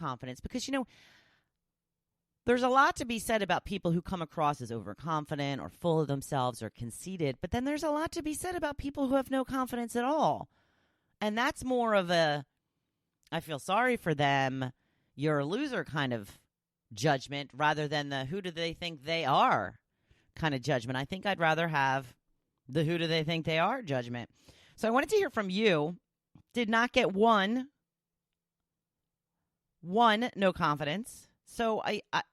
overconfidence because, there's a lot to be said about people who come across as overconfident or full of themselves or conceited, but then there's a lot to be said about people who have no confidence at all. And that's more of a, I feel sorry for them, you're a loser kind of judgment rather than the who do they think they are kind of judgment. I think I'd rather have the who do they think they are judgment. So I wanted to hear from you. Did not get one no confidence. So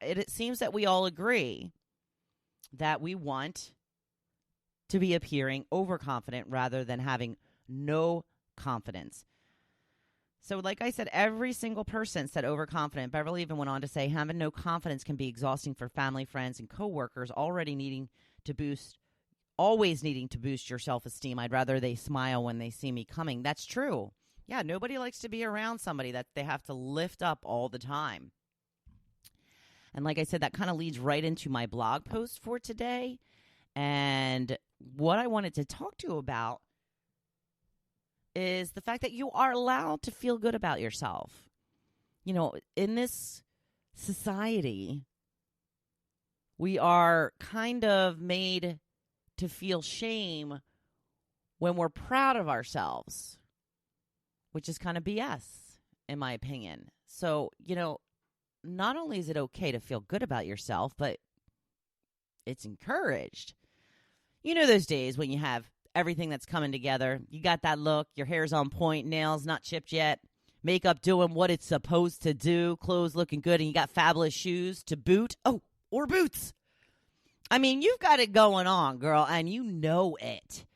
it seems that we all agree that we want to be appearing overconfident rather than having no confidence. So like I said, every single person said overconfident. Beverly even went on to say having no confidence can be exhausting for family, friends, and coworkers always needing to boost your self-esteem. I'd rather they smile when they see me coming. That's true. Yeah, nobody likes to be around somebody that they have to lift up all the time. And like I said, that kind of leads right into my blog post for today. And what I wanted to talk to you about is the fact that you are allowed to feel good about yourself. In this society, we are kind of made to feel shame when we're proud of ourselves, which is kind of BS, in my opinion. So, not only is it okay to feel good about yourself, but it's encouraged. Those days when you have everything that's coming together, you got that look, your hair's on point, nails not chipped yet, makeup doing what it's supposed to do, clothes looking good, and you got fabulous shoes to boot. Oh, or boots. I mean, you've got it going on, girl, and you know it.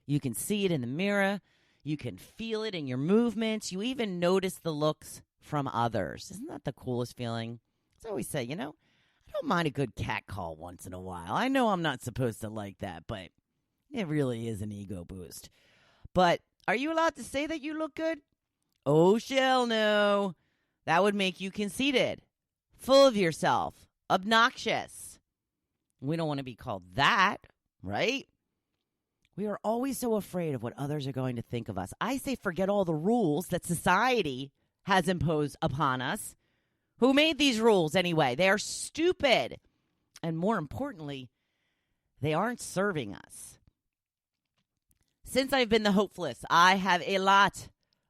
You can see it in the mirror. You can feel it in your movements. You even notice the looks from others. Isn't that the coolest feeling? As I always say, I don't mind a good cat call once in a while. I know I'm not supposed to like that, but it really is an ego boost. But are you allowed to say that you look good? Oh, shell no. That would make you conceited, full of yourself, obnoxious. We don't want to be called that, right? We are always so afraid of what others are going to think of us. I say forget all the rules that society has imposed upon us. Who made these rules anyway? They are stupid. And more importantly, they aren't serving us. Since I've been the Hopefulist, I have a lot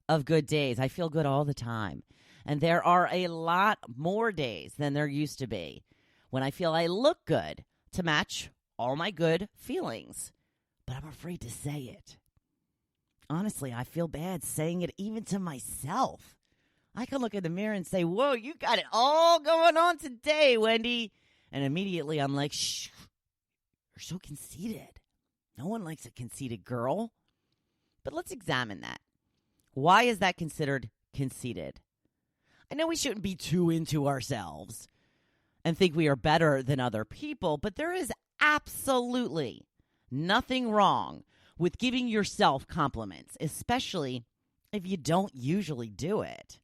of good days. I feel good all the time. And there are a lot more days than there used to be when I feel I look good to match all my good feelings. But I'm afraid to say it. Honestly, I feel bad saying it even to myself. I can look in the mirror and say, whoa, you got it all going on today, Wendy. And immediately I'm like, shh, you're so conceited. No one likes a conceited girl. But let's examine that. Why is that considered conceited? I know we shouldn't be too into ourselves and think we are better than other people, but there is absolutely nothing wrong with giving yourself compliments, especially if you don't usually do it.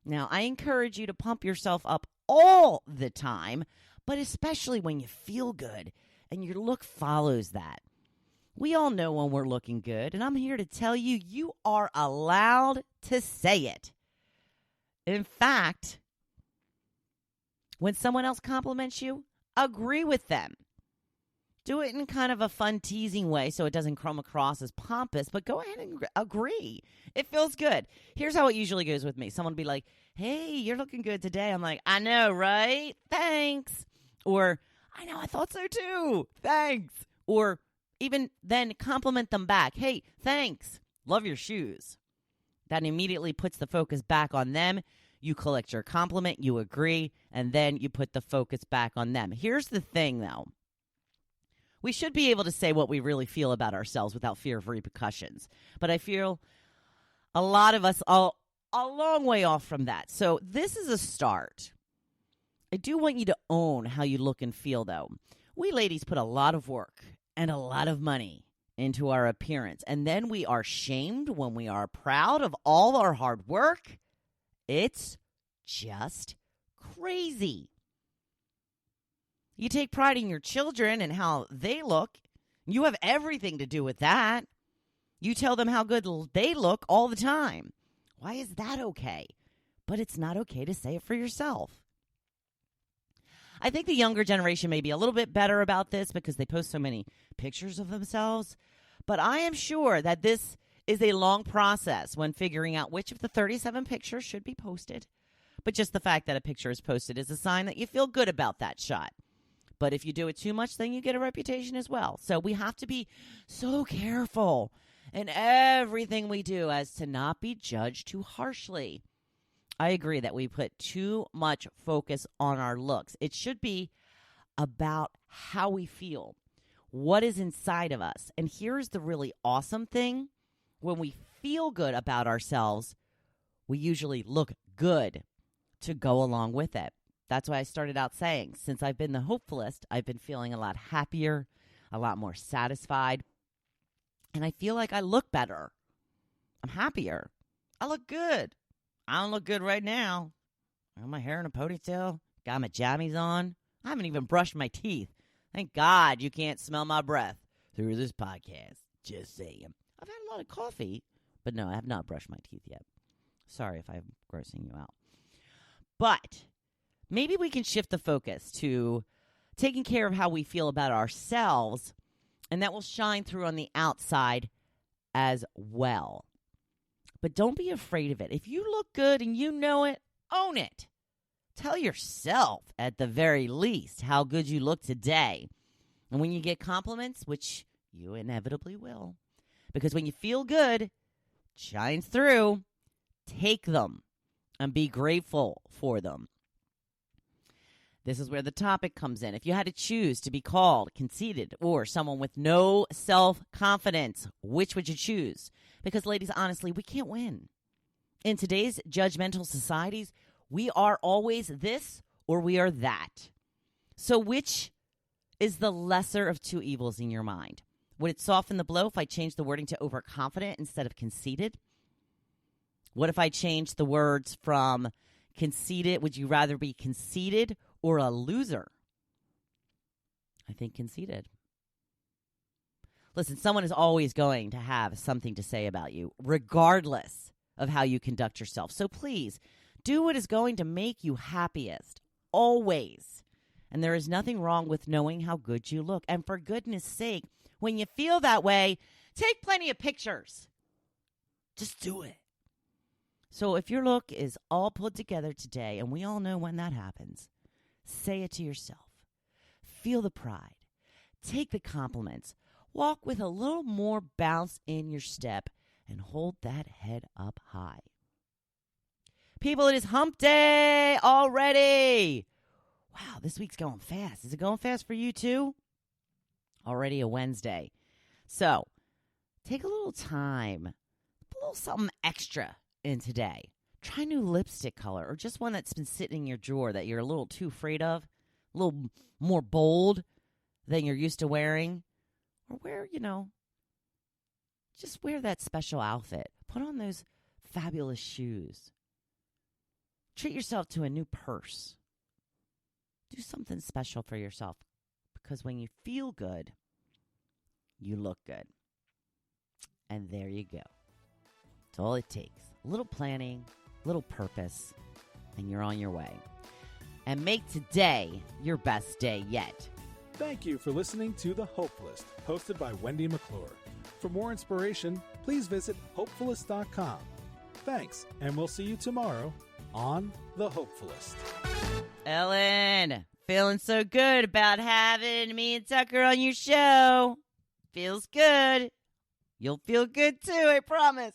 Now, I encourage you to pump yourself up all the time, but especially when you feel good and your look follows that. We all know when we're looking good, and I'm here to tell you, you are allowed to say it. In fact, when someone else compliments you, agree with them. Do it in kind of a fun, teasing way so it doesn't come across as pompous, but go ahead and agree. It feels good. Here's how it usually goes with me. Someone will be like, hey, you're looking good today. I'm like, I know, right? Thanks. Or, I know, I thought so too. Thanks. Or even then compliment them back. Hey, thanks. Love your shoes. That immediately puts the focus back on them. You collect your compliment, you agree, and then you put the focus back on them. Here's the thing, though. We should be able to say what we really feel about ourselves without fear of repercussions. But I feel a lot of us are a long way off from that. So this is a start. I do want you to own how you look and feel, though. We ladies put a lot of work and a lot of money into our appearance. And then we are shamed when we are proud of all our hard work. It's just crazy. You take pride in your children and how they look. You have everything to do with that. You tell them how good they look all the time. Why is that okay? but it's not okay to say it for yourself. I think the younger generation may be a little bit better about this because they post so many pictures of themselves. But I am sure that this is a long process when figuring out which of the 37 pictures should be posted. But just the fact that a picture is posted is a sign that you feel good about that shot. But if you do it too much, then you get a reputation as well. So we have to be so careful in everything we do as to not be judged too harshly. I agree that we put too much focus on our looks. It should be about how we feel, what is inside of us. And here's the really awesome thing. When we feel good about ourselves, we usually look good to go along with it. That's why I started out saying, since I've been the Hopefulist, I've been feeling a lot happier, a lot more satisfied, and I feel like I look better. I'm happier. I look good. I don't look good right now. I have my hair in a ponytail, got my jammies on. I haven't even brushed my teeth. Thank God you can't smell my breath through this podcast. Just saying. I've had a lot of coffee, but no, I have not brushed my teeth yet. Sorry if I'm grossing you out. But maybe we can shift the focus to taking care of how we feel about ourselves, and that will shine through on the outside as well. But don't be afraid of it. If you look good and you know it, own it. Tell yourself, at the very least, how good you look today. And when you get compliments, which you inevitably will, because when you feel good, it shines through, take them and be grateful for them. This is where the topic comes in. If you had to choose to be called conceited or someone with no self-confidence, which would you choose? Because, ladies, honestly, we can't win. In today's judgmental societies, we are always this or we are that. So which is the lesser of two evils in your mind? Would it soften the blow if I changed the wording to overconfident instead of conceited? What if I changed the words from conceited? Would you rather be conceited or a loser? I think conceited. Listen, someone is always going to have something to say about you, regardless of how you conduct yourself. So please, do what is going to make you happiest, always. And there is nothing wrong with knowing how good you look. And for goodness sake, when you feel that way, take plenty of pictures. Just do it. So if your look is all put together today, and we all know when that happens, say it to yourself. Feel the pride. Take the compliments. Walk with a little more bounce in your step and hold that head up high. People, it is hump day already. Wow, this week's going fast. Is it going fast for you too? Already a Wednesday. So take a little time, put a little something extra in today. Try a new lipstick color or just one that's been sitting in your drawer that you're a little too afraid of, a little more bold than you're used to wearing. Or wear, just wear that special outfit. Put on those fabulous shoes. Treat yourself to a new purse. Do something special for yourself because when you feel good, you look good. And there you go. It's all it takes. A little planning, a little purpose, and you're on your way. And make today your best day yet. Thank you for listening to The Hopefulist, hosted by Wendy McClure. For more inspiration, please visit hopefulist.com. Thanks, and we'll see you tomorrow on The Hopefulist. Ellen, feeling so good about having me and Tucker on your show. Feels good. You'll feel good too, I promise.